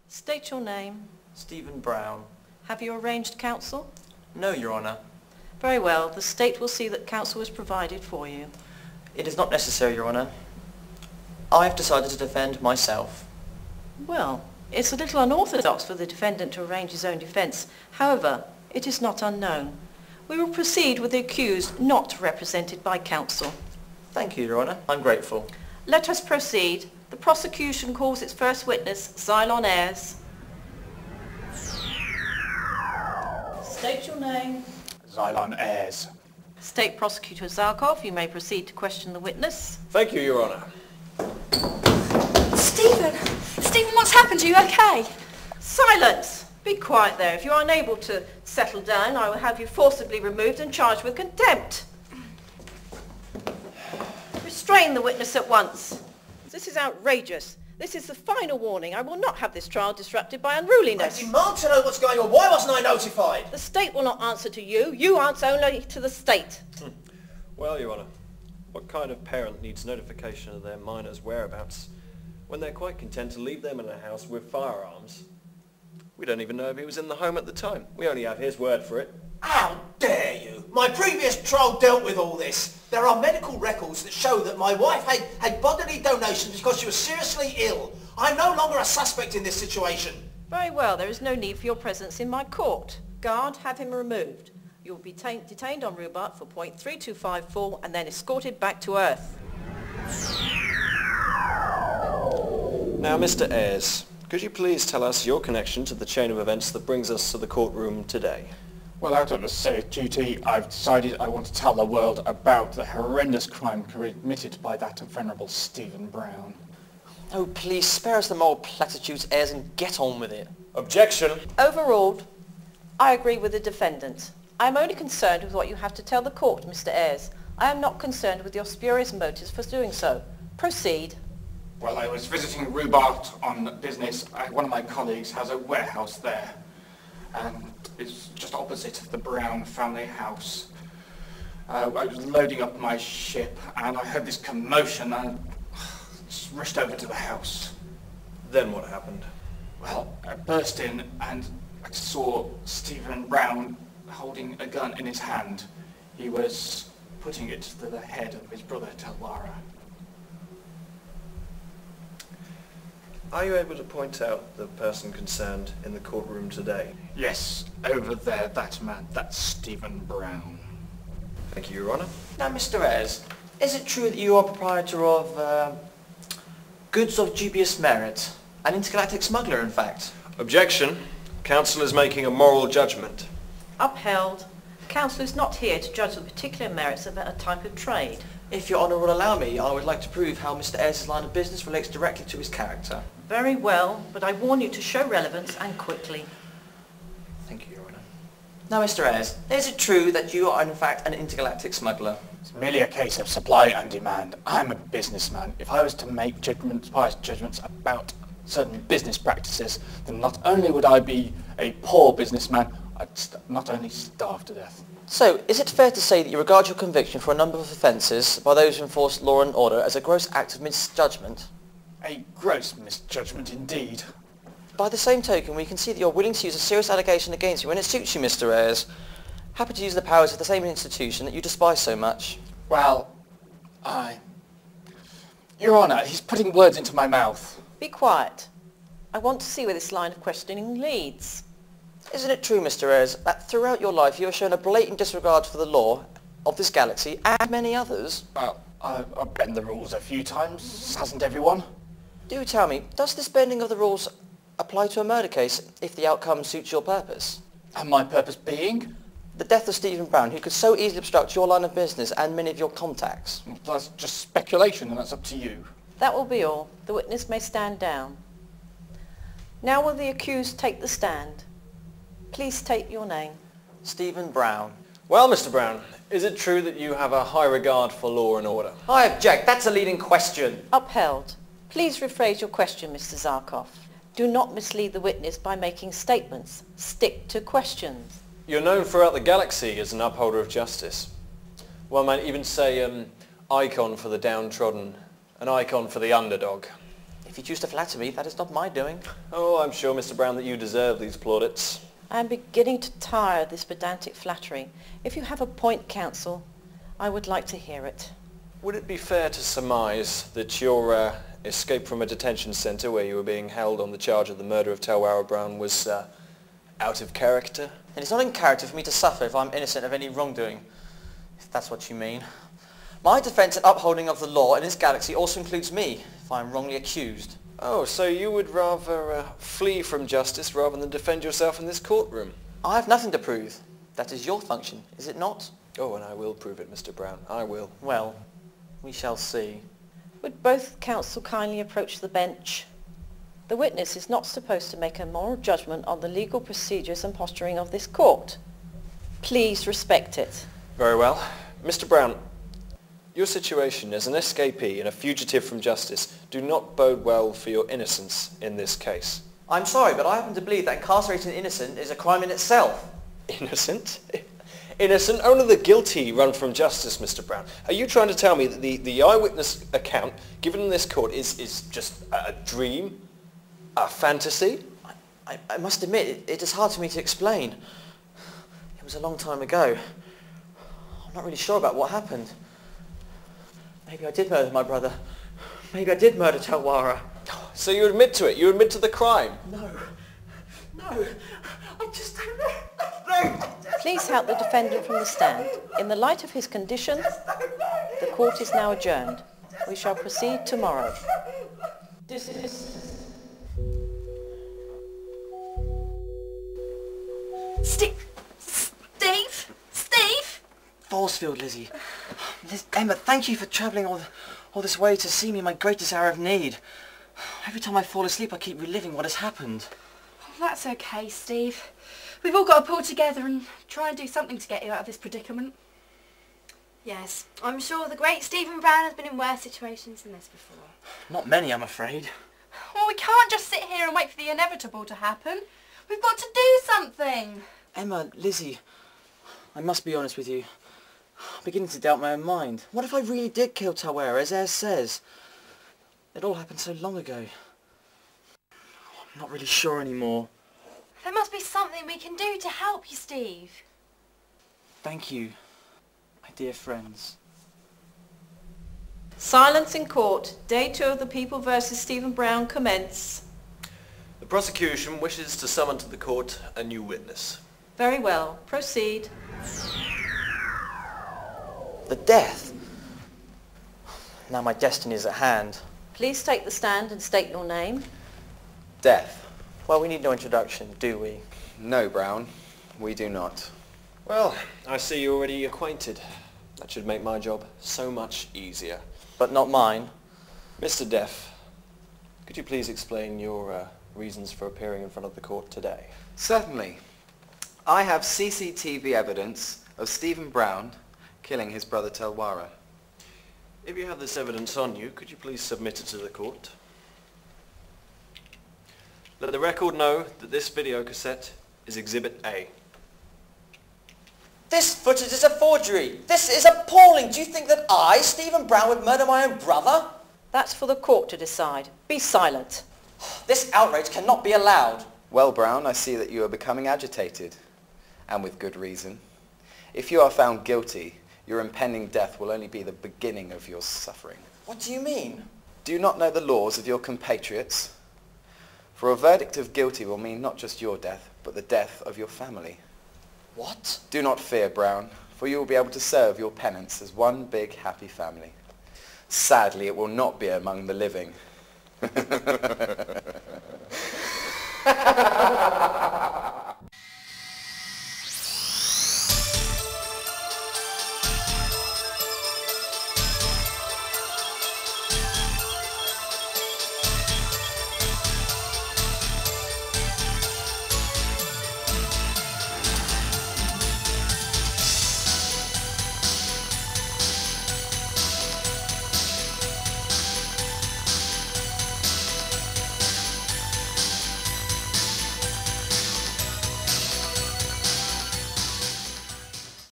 State your name. Stephen Brown. Have you arranged counsel? No, Your Honour. Very well. The state will see that counsel is provided for you. It is not necessary, Your Honour. I have decided to defend myself. Well, it's a little unorthodox for the defendant to arrange his own defence. However, it is not unknown. We will proceed with the accused not represented by counsel. Thank you, Your Honour. I'm grateful. Let us proceed. The prosecution calls its first witness, Zylon Ayres. State your name. Zylon Ayres. State Prosecutor Zarkov, you may proceed to question the witness. Thank you, Your Honour. Stephen! Stephen, what's happened? Are you okay? Silence! Be quiet there. If you are unable to settle down, I will have you forcibly removed and charged with contempt. Restrain the witness at once. This is outrageous. This is the final warning. I will not have this trial disrupted by unruliness. I demand to know what's going on. Why wasn't I notified? The state will not answer to you. You answer only to the state. Well, Your Honour, what kind of parent needs notification of their minor's whereabouts when they're quite content to leave them in a house with firearms? We don't even know if he was in the home at the time. We only have his word for it. How dare you? My previous trial dealt with all this. There are medical records that show that my wife had bodily donations because she was seriously ill. I'm no longer a suspect in this situation. Very well. There is no need for your presence in my court. Guard, have him removed. You will be detained en route for point 3254 and then escorted back to Earth. Now, Mr. Ayres, could you please tell us your connection to the chain of events that brings us to the courtroom today? Well, out of a civic duty, I've decided I want to tell the world about the horrendous crime committed by that venerable Stephen Brown. Oh, please spare us the moral platitudes, Ayres, and get on with it. Objection! Overruled. I agree with the defendant. I am only concerned with what you have to tell the court, Mr. Ayres. I am not concerned with your spurious motives for doing so. Proceed. Well, I was visiting Rhubarb on business. One of my colleagues has a warehouse there, and it's just opposite the Brown family house. I was loading up my ship, and I heard this commotion, and just rushed over to the house. Then what happened? Well, I burst in, and I saw Stephen Brown holding a gun in his hand. He was putting it to the head of his brother, Talwara. Are you able to point out the person concerned in the courtroom today? Yes, over there, that man, that's Stephen Brown. Thank you, Your Honour. Now, Mr. Ayres, is it true that you are proprietor of goods of dubious merit? An intergalactic smuggler, in fact? Objection. Counsel is making a moral judgment. Upheld. Counsel is not here to judge the particular merits of a type of trade. If Your Honour will allow me, I would like to prove how Mr. Ayres' line of business relates directly to his character. Very well, but I warn you to show relevance and quickly. Thank you, Your Honour. Now, Mr. Ayres, is it true that you are in fact an intergalactic smuggler? It's merely a case of supply and demand. I'm a businessman. If I was to make pious judgments about certain business practices, then not only would I be a poor businessman, I'd not only starve to death. So, is it fair to say that you regard your conviction for a number of offences by those who enforce law and order as a gross act of misjudgment? A gross misjudgment indeed. By the same token, we can see that you're willing to use a serious allegation against you when it suits you, Mr. Ayres. Happy to use the powers of the same institution that you despise so much. Well, Your Honour, he's putting words into my mouth. Be quiet. I want to see where this line of questioning leads. Isn't it true, Mr. Ayres, that throughout your life you have shown a blatant disregard for the law of this galaxy and many others? Well, I've bent the rules a few times, hasn't everyone? Do tell me, does this bending of the rules apply to a murder case if the outcome suits your purpose? And my purpose being? The death of Stephen Brown, who could so easily obstruct your line of business and many of your contacts. That's just speculation, and that's up to you. That will be all. The witness may stand down. Now will the accused take the stand? Please state your name. Stephen Brown. Well, Mr. Brown, is it true that you have a high regard for law and order? I object. That's a leading question. Upheld. Please rephrase your question, Mr. Zarkov. Do not mislead the witness by making statements. Stick to questions. You're known throughout the galaxy as an upholder of justice. One might even say icon for the downtrodden, an icon for the underdog. If If you choose to flatter me, that is not my doing. Oh, I'm sure, Mr. Brown, that you deserve these plaudits. I am beginning to tire of this pedantic flattery. If you have a point, counsel, I would like to hear it. Would it be fair to surmise that your escape from a detention centre where you were being held on the charge of the murder of Talwara Brown was out of character? It is not in character for me to suffer if I am innocent of any wrongdoing, if that's what you mean. My defence and upholding of the law in this galaxy also includes me, if I am wrongly accused. Oh, so you would rather flee from justice rather than defend yourself in this courtroom? I have nothing to prove. That is your function, is it not? Oh, and I will prove it, Mr. Brown. I will. Well, we shall see. Would both counsel kindly approach the bench? The witness is not supposed to make a moral judgment on the legal procedures and posturing of this court. Please respect it. Very well. Mr. Brown, your situation as an escapee and a fugitive from justice do not bode well for your innocence in this case. I'm sorry, but I happen to believe that incarcerating an innocent is a crime in itself. Innocent? Innocent? Only the guilty run from justice, Mr. Brown. Are you trying to tell me that the eyewitness account given in this court is just a dream? A fantasy? I must admit, it is hard for me to explain. It was a long time ago. I'm not really sure about what happened. Maybe I did murder my brother. Maybe I did murder Talwara. So you admit to it? You admit to the crime? No, I just don't know. Please help the defendant from the stand. In the light of his condition, the court is now adjourned. We shall proceed tomorrow. Steve? Forcefield, Lizzie. Emma, thank you for travelling all this way to see me in my greatest hour of need. Every time I fall asleep, I keep reliving what has happened. Oh, that's okay, Steve. We've all got to pull together and try and do something to get you out of this predicament. Yes, I'm sure the great Stephen Brown has been in worse situations than this before. Not many, I'm afraid. Well, we can't just sit here and wait for the inevitable to happen. We've got to do something. Emma, Lizzie, I must be honest with you. I'm beginning to doubt my own mind. What if I really did kill Talwara, as Ayres says? It all happened so long ago. I'm not really sure anymore. There must be something we can do to help you, Steve. Thank you, my dear friends. Silence in court. Day 2 of the People versus Stephen Brown commence. The prosecution wishes to summon to the court a new witness. Very well. Proceed. The death. Now my destiny is at hand. Please take the stand and state your name. Death. Well, we need no introduction, do we? No, Brown, we do not. Well, I see you're already acquainted. That should make my job so much easier. But not mine. Mr. Deaf, could you please explain your reasons for appearing in front of the court today? Certainly. I have CCTV evidence of Stephen Brown killing his brother Talwara. If you have this evidence on you, could you please submit it to the court? Let the record know that this video cassette is Exhibit A. This footage is a forgery. This is appalling. Do you think that I, Stephen Brown, would murder my own brother? That's for the court to decide. Be silent. This outrage cannot be allowed. Well, Brown, I see that you are becoming agitated, and with good reason. If you are found guilty, your impending death will only be the beginning of your suffering. What do you mean? Do you not know the laws of your compatriots? For a verdict of guilty will mean not just your death, but the death of your family. What? Do not fear, Brown, for you will be able to serve your penance as one big happy family. Sadly, it will not be among the living.